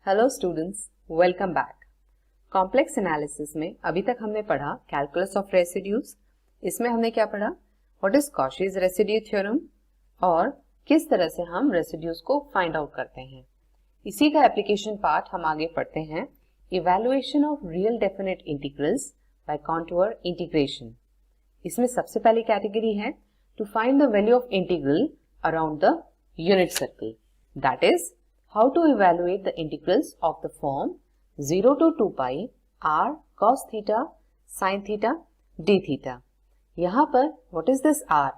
Hello students, welcome back. Complex analysis में अभी तक हमने पढ़ा कैलकुलस ऑफ रेसिड्यूज। इसमें हमने क्या पढ़ा? What is Cauchy's residue theorem और किस तरह से हम रेसिड्यूज को फाइंड आउट करते हैं। इसी का एप्लीकेशन पार्ट हम आगे पढ़ते हैं, evaluation of real definite integrals by contour integration. इसमें सबसे पहली कैटेगरी है to find the value of integral around the unit circle, that is how to evaluate the integrals of the form 0 to 2 pi r cos theta sin theta d theta. यहाँ पर what is this r?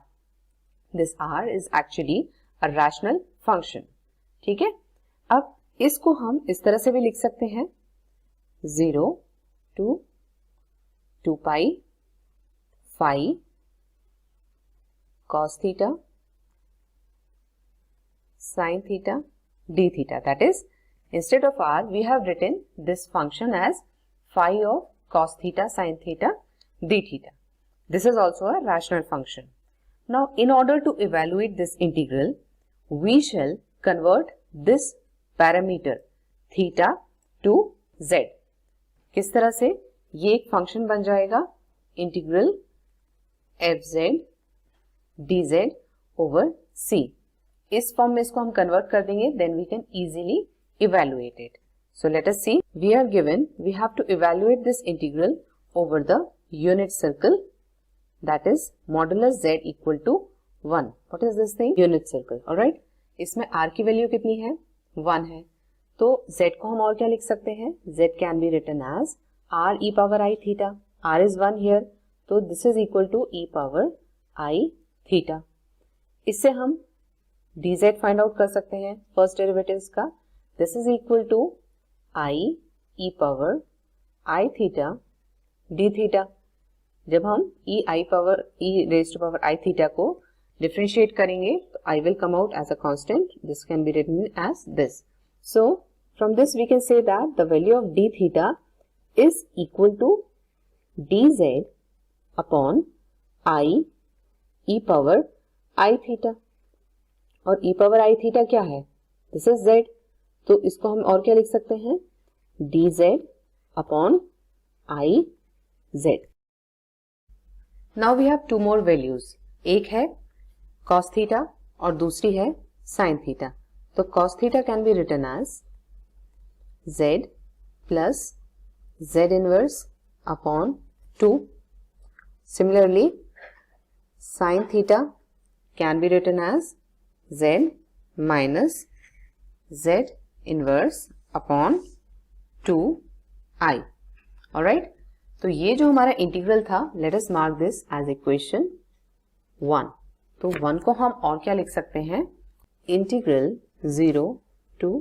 This r is actually a rational function. ठीक है, अब इसको हम इस तरह से भी लिख सकते हैं 0 to 2 pi phi cos theta sin theta d theta. That is, instead of r we have written this function as phi of cos theta sin theta d theta. This is also a rational function. Now in order to evaluate this integral we shall convert this parameter theta to z. किस तरह से? ये एक function बन जाएगा integral fz dz over c. इस form में इसको हम कन्वर्ट कर देंगे, then we can easily evaluate it. So let us see, we are given we have to evaluate this integral over the unit circle, that is modulus z equal to 1. What is this thing? Unit circle. Alright, इसमें r की value कितनी है? 1 है. तो z को हम और क्या लिख सकते हैं? z can be written as r e power i theta. r is 1 here, तो this is equal to e power i theta. इससे हम dz फाइंड आउट कर सकते हैं फर्स्ट डेरिवेटिव्स का. This is equal to i e power i theta d theta. जब हम e raised to power i theta को डिफरेंशिएट करेंगे तो i will come out as a constant. This can be written as this. So from this we can say that the value of d theta is equal to dz upon i e power i theta. और e power i theta क्या है? This is z. तो इसको हम और क्या लिख सकते हैं? dz upon i z. Now we have two more values. एक है cos थीटा और दूसरी है sin थीटा. तो cos theta can be written as z plus z inverse upon 2. Similarly sin theta can be written as z minus z inverse upon 2i. alright, तो ये जो हमारा इंटीग्रल था, let us mark this as equation 1. तो 1 को हम और क्या लिख सकते हैं? Integral 0 to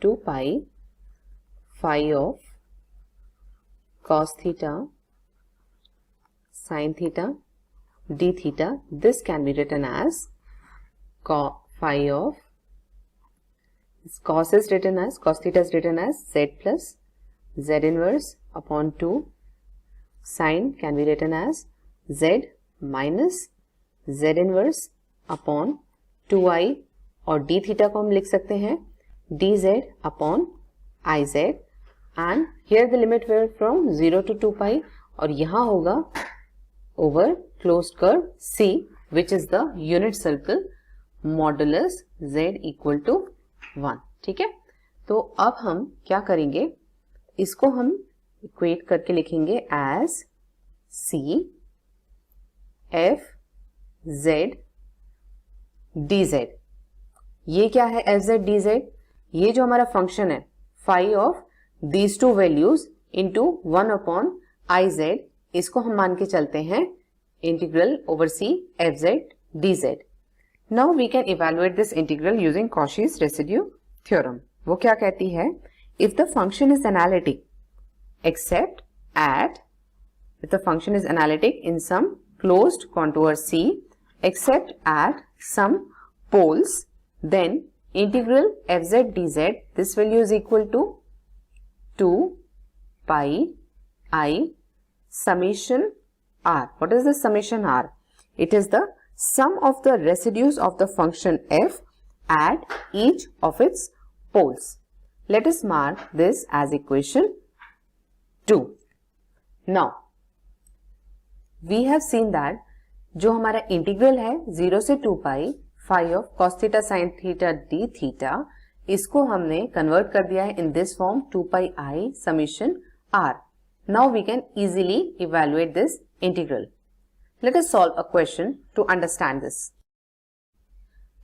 2 pi phi of cos theta sin theta d theta. This can be written as phi of cos is written as cos theta is written as z plus z inverse upon 2. Sin can be written as z minus z inverse upon 2i. और d theta को हम लिख सकते हैं dz upon iz. and here the limit were from 0 to 2 pi और यहाँ होगा over closed curve c which is the unit circle modulus z equal to 1. ठीक है, तो अब हम क्या करेंगे? इसको हम इक्वेट करके लिखेंगे as c f z dz. ये क्या है f z dz? ये जो हमारा फंक्शन है phi of these two values into 1 upon i z, इसको हम मान के चलते हैं integral over c f z dz. Now we can evaluate this integral using Cauchy's residue theorem. वो क्या कहती है? If the function is analytic except at, if the function is analytic in some closed contour C except at some poles, then integral fz dz, this value is equal to 2 pi I summation r. What is the summation r? It is the sum of the residues of the function f at each of its poles. Let us mark this as equation 2. Now, we have seen that जो हमारा integral है 0 से 2 pi phi of cos theta sin theta d theta, इसको हमने convert कर दिया है in this form 2 pi i summation r. Now we can easily evaluate this integral. Let us solve a question to understand this.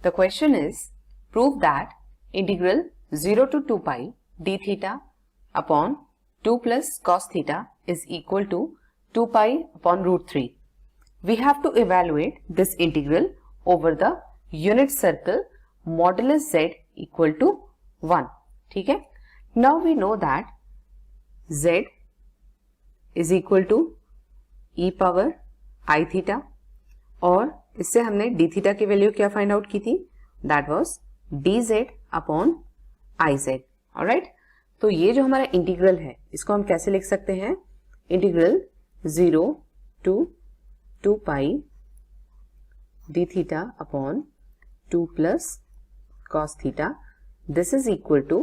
The question is, prove that integral 0 to 2 pi d theta upon 2 plus cos theta is equal to 2 pi upon root 3. We have to evaluate this integral over the unit circle modulus z equal to 1. ठीक है? Now we know that z is equal to e power i theta और इससे हमने d theta की वैल्यू क्या find out की थी? That was dz upon iz. Alright? तो ये जो हमारा इंटीग्रल है इसको हम कैसे लिख सकते हैं? Integral 0 to 2 pi d theta upon 2 plus cos theta. This is equal to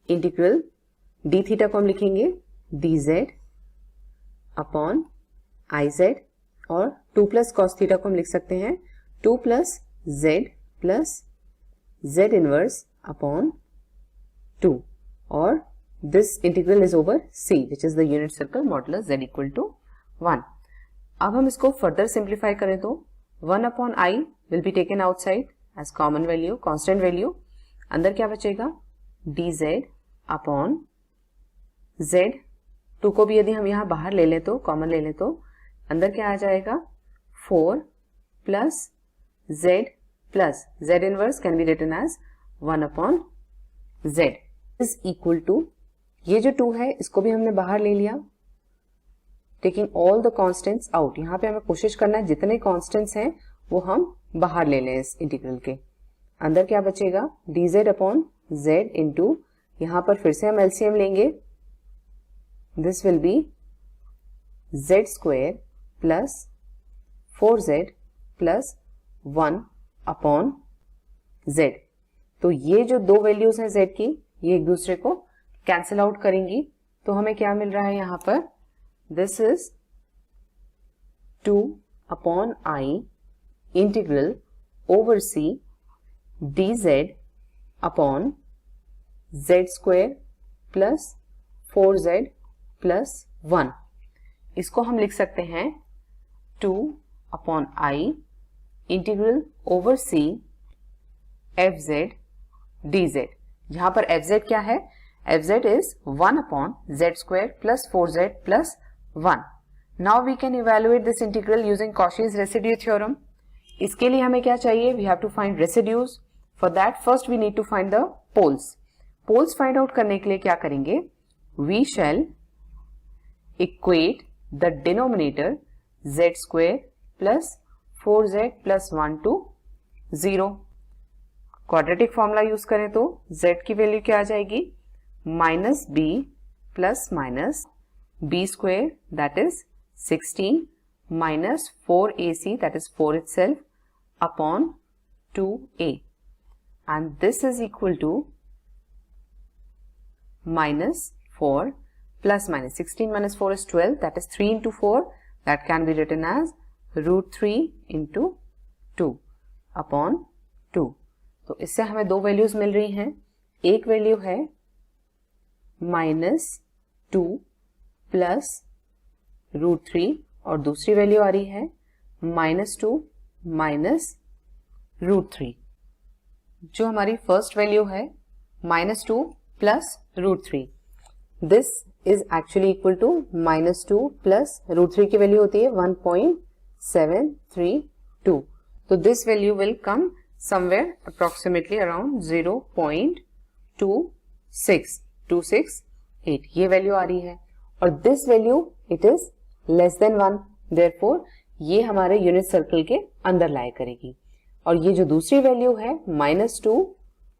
integral d theta को हम लिखेंगे dz upon iz और 2 plus cos theta को हम लिख सकते हैं 2 plus z inverse upon 2 और this integral is over C which is the unit circle modulus z equal to 1. अब हम इसको further simplify करें तो 1 upon I will be taken outside as common value, constant value. अंदर क्या बचेगा? dz upon z. 2 को भी यदि हम यहाँ बाहर ले लें तो कॉमन ले लें तो अंदर क्या आ जाएगा? 4 plus z inverse can be written as 1 upon z is equal to, ये जो 2 है इसको भी हमने बाहर ले लिया, taking all the constants out. यहाँ पे हमें कोशिश करना है जितने कांस्टेंट्स हैं वो हम बाहर ले लें इस इंटीग्रल के. अंदर क्या बचेगा? dz अपॉन z इंटू, यहाँ पर फिर से हम एलसीएम लेंगे, this will be z square plus 4z plus 1 upon z. तो ये जो दो वैल्यूज हैं z की ये एक दूसरे को कैंसिल आउट करेंगी तो हमें क्या मिल रहा है यहाँ पर? This is 2 upon i integral over c dz upon z square plus 4z plus 1. इसको हम लिख सकते हैं 2 upon i integral over c fz dz. जहां पर fz क्या है? fz is 1 upon z square plus 4z plus 1. Now we can evaluate this integral using Cauchy's residue theorem. इसके लिए हमें क्या चाहिए? We have to find residues. For that first we need to find the poles. Poles find out करने के लिए क्या करेंगे? We shall equate the denominator z square plus 4z plus 1 to 0. Quadratic formula use करें तो z की वैल्यू क्या आ जाएगी? Minus b plus minus b square that is 16 minus 4ac that is 4 itself upon 2a and this is equal to minus 4 plus minus 16 minus 4 is 12 that is 3 into 4 that can be written as root 3 into 2 upon 2. तो इससे हमें दो values मिल रही हैं. एक value है -2 plus √3 और दूसरी वैल्यू आ रही है -2 माइनस √3. जो हमारी फर्स्ट वैल्यू है -2 plus √3, this is actually equal to -2 plus √3 की वैल्यू होती है 1.732. तो this value will come somewhere approximately around 0.26268. ये वैल्यू आ रही है और this value it is less than 1. Therefore ये हमारे यूनिट सर्कल के अंदर लाया करेगी. और ये जो दूसरी वैल्यू है -2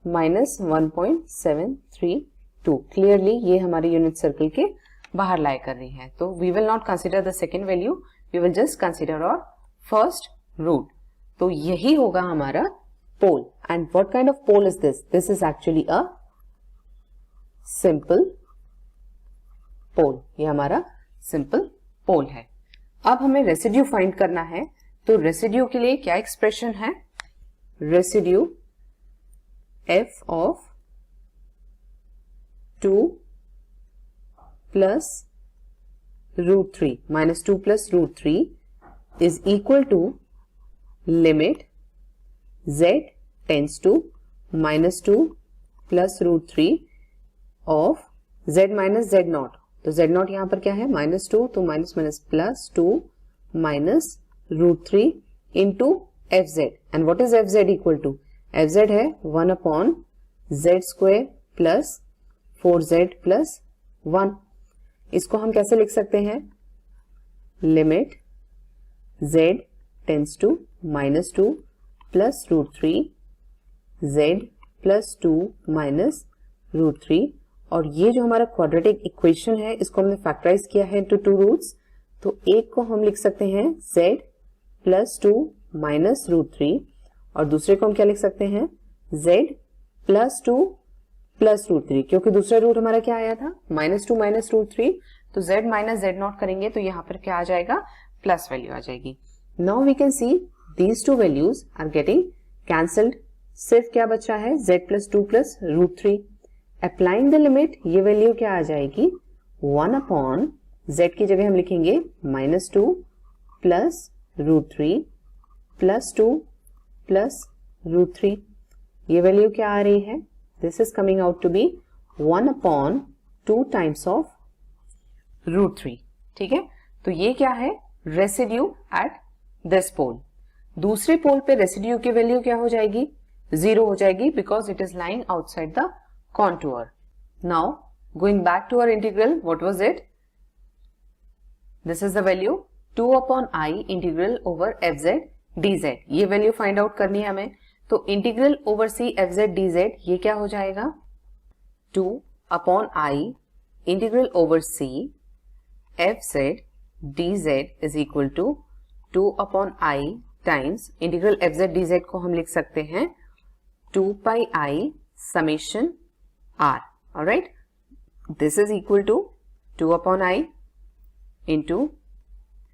माइनस 1.732, क्लियरली ये हमारे यूनिट सर्कल के बाहर लाया कर रही है. तो we will not consider the second value, we will just consider our first root. तो यही होगा हमारा pole. And what kind of pole is this? This is actually a simple pole, ये हमारा सिंपल पोल है। अब हमें रेसिड्यू फाइंड करना है, तो रेसिड्यू के लिए क्या एक्सप्रेशन है, residue f of 2 plus root 3 minus 2 plus root 3 is equal to limit z tends to minus 2 plus root 3 of z minus z naught. तो z नॉट यहां पर क्या है, माइनस 2, तो minus minus plus 2 minus root 3 into f z. And what is f z equal to, f z है 1 upon z square plus 4z plus 1। इसको हम कैसे लिख सकते हैं, limit z tends to minus 2 plus root 3 z plus 2 minus root 3, और ये जो हमारा क्वाड्रेटिक इक्वेशन है इसको हमने फैक्टराइज किया है इनटू 2 रूट्स। तो एक को हम लिख सकते हैं z प्लस 2 माइनस रूट 3, और दूसरे को हम क्या लिख सकते हैं, z प्लस 2 प्लस रूट 3, क्योंकि दूसरा रूट हमारा क्या आया था, माइनस 2 माइनस रूट 3, तो z माइनस z नॉट करेंगे तो यहाँ पर क्या आ जाएगा, प्लस वैल्यू आ जाएगी। Now we can see these two values are getting cancelled, सिर्फ क्या बचा है, z plus 2 plus root 3। Applying the limit, ये वैल्यू क्या आ जाएगी, 1 अपॉन z की जगह हम लिखेंगे minus 2 plus root 3 plus 2 plus root 3। ये वैल्यू क्या आ रही है, this is coming out to be 1 upon 2 times of root 3। ठीक है, तो ये क्या है, रेसिड्यू एट दिस पोल। दूसरे पोल पे रेसिड्यू की वैल्यू क्या हो जाएगी, 0 हो जाएगी, because it is lying outside the contour. Now going back to our integral, what was it? This is the value 2 upon I integral over fz dz. ये वैल्यू फाइंड आउट करनी है हमें, तो integral over c fz dz ये क्या हो जाएगा, 2 upon I integral over c fz dz is equal to 2 upon I times integral fz dz को हम लिख सकते हैं 2 pi I summation r. All right, this is equal to 2 upon I into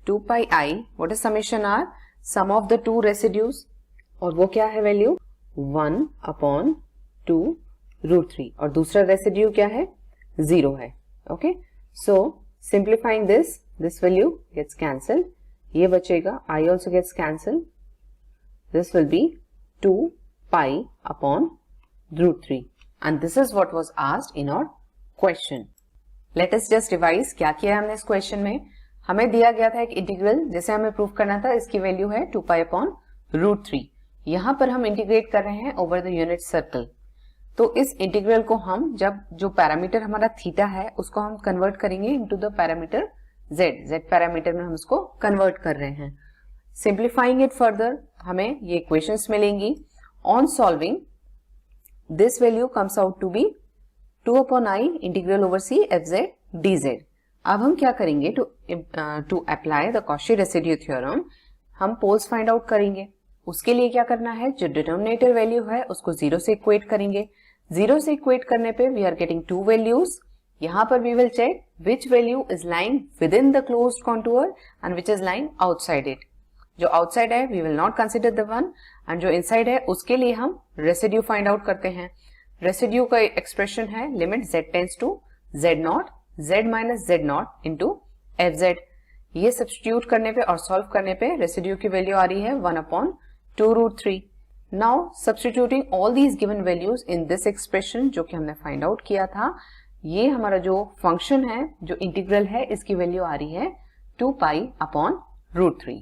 2 pi I. What is summation r? Sum of the two residues. और वो क्या है value, 1 upon 2 root 3, और दूसरा रेसिड्यू क्या है, 0 है। Okay, so simplifying this value gets cancelled, ये बचेगा, I also gets cancelled, this will be 2 pi upon root 3. And this is what was asked in our question. Let us just revise क्या किया हमने इस question में। हमें दिया गया था एक इंटीग्रल जिसे हमें प्रूव करना था, इसकी वैल्यू है 2 पाई अपॉन रूट 3। यहाँ पर हम इंटीग्रेट कर रहे हैं ओवर द यूनिट सर्कल। तो इस इंटीग्रल को हम जब जो पैरामीटर हमारा थीटा है उसको हम कन्वर्ट करेंगे into the parameter z parameter में हम उसको कन्वर्ट कर रहे हैं। सिंप्लीफाइंग इट फर्दर हमें ये इक्वेशंस मिलेंगी। On solving this value comes out to be 2 upon I integral over c fz dz. अब हम क्या करेंगे, to apply the Cauchy residue theorem, हम पोल्स फाइंड आउट करेंगे। उसके लिए क्या करना है, जो डिनोमिनेटर वैल्यू है उसको 0 से इक्वेट करेंगे। 0 से इक्वेट करने पे वी आर गेटिंग 2 वैल्यूज। यहाँ पर we will check which value is lying within the closed contour and which is lying outside it. जो आउटसाइड है we will not consider the one, and जो inside है उसके लिए हम residue find out करते हैं। रेसिड्यू का एक्सप्रेशन है limit z tends to z naught z minus z naught into fz। ये सब्स्टिट्यूट करने पे और सॉल्व करने पे रेसिड्यू की वैल्यू आ रही है 1 upon 2 root 3। Now substituting all these given values in this expression जो कि हमने फाइंड आउट किया था, ये हमारा जो फंक्शन है, जो इंटीग्रल है, इसकी वैल्यू आ रही है 2 पाई अपॉन रूट 3।